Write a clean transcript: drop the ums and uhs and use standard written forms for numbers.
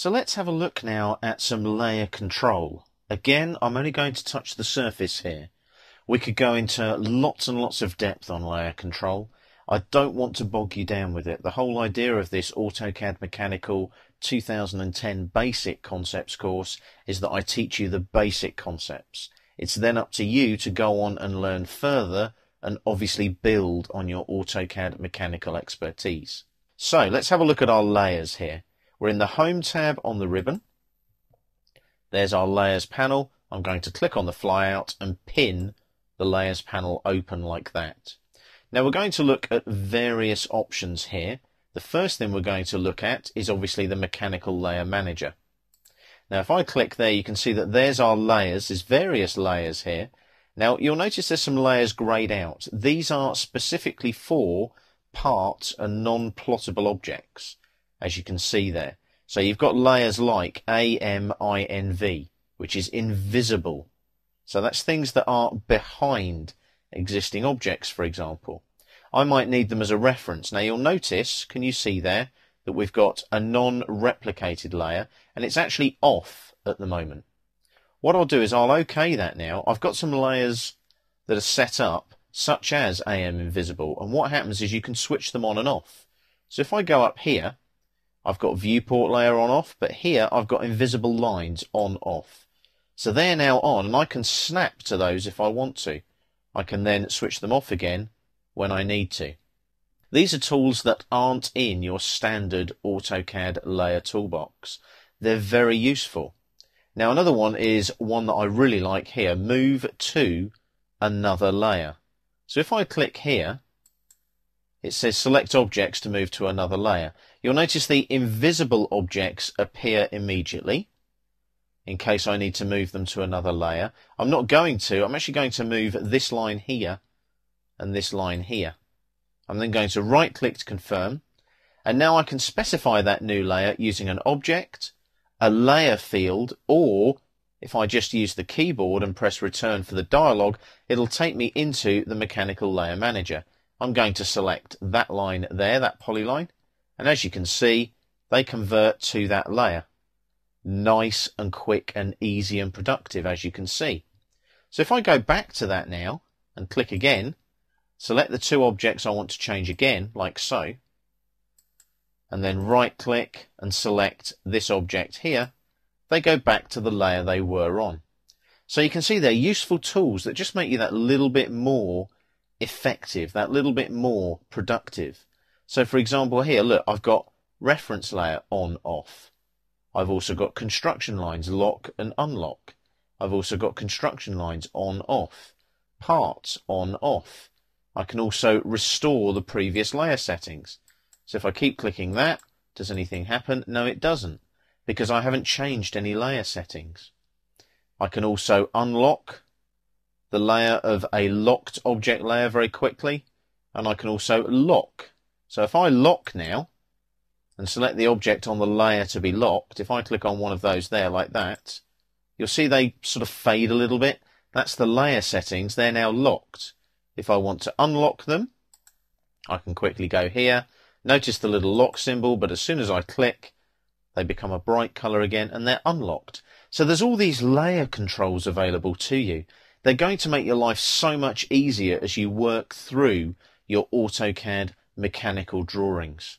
So let's have a look now at some layer control. Again, I'm only going to touch the surface here. We could go into lots and lots of depth on layer control. I don't want to bog you down with it. The whole idea of this AutoCAD Mechanical 2010 Basic Concepts course is that I teach you the basic concepts. It's then up to you to go on and learn further and obviously build on your AutoCAD mechanical expertise. So let's have a look at our layers here. We're in the Home tab on the ribbon. There's our Layers panel. I'm going to click on the flyout and pin the Layers panel open like that. Now we're going to look at various options here. The first thing we're going to look at is obviously the Mechanical Layer Manager. Now if I click there, you can see that there's our layers. There's various layers here. Now you'll notice there's some layers grayed out. These are specifically for part and non-plottable objects, as you can see there. So you've got layers like AMINV, which is invisible. So that's things that are behind existing objects, for example. I might need them as a reference. Now you'll notice, can you see there, that we've got a non-replicated layer, and it's actually off at the moment. What I'll do is I'll OK that now. I've got some layers that are set up, such as AM Invisible, and what happens is you can switch them on and off. So if I go up here, I've got viewport layer on off, but here I've got invisible lines on off. So they're now on, and I can snap to those if I want to. I can then switch them off again when I need to. These are tools that aren't in your standard AutoCAD layer toolbox. They're very useful. Now another one is one that I really like here, move to another layer. So if I click here, it says select objects to move to another layer. You'll notice the invisible objects appear immediately in case I need to move them to another layer. I'm actually going to move this line here and this line here. I'm then going to right click to confirm, and now I can specify that new layer using an object, a layer field, or if I just use the keyboard and press return for the dialog, it'll take me into the Mechanical Layer Manager. I'm going to select that line there, that polyline, and as you can see, they convert to that layer. Nice and quick and easy and productive, as you can see. So if I go back to that now and click again, select the two objects I want to change again, like so, and then right click and select this object here, they go back to the layer they were on. So you can see they're useful tools that just make you that little bit more effective, that little bit more productive. So for example here, look, I've got reference layer on off. I've also got construction lines lock and unlock. I've also got construction lines on off, parts on off. I can also restore the previous layer settings. So if I keep clicking that, does anything happen? No, it doesn't, because I haven't changed any layer settings. I can also unlock the layer of a locked object layer very quickly, and I can also lock. So if I lock now and select the object on the layer to be locked, if I click on one of those there like that, you'll see they sort of fade a little bit. That's the layer settings. They're now locked. If I want to unlock them, I can quickly go here. Notice the little lock symbol, but as soon as I click, they become a bright color again and they're unlocked. So there's all these layer controls available to you. They're going to make your life so much easier as you work through your AutoCAD mechanical drawings.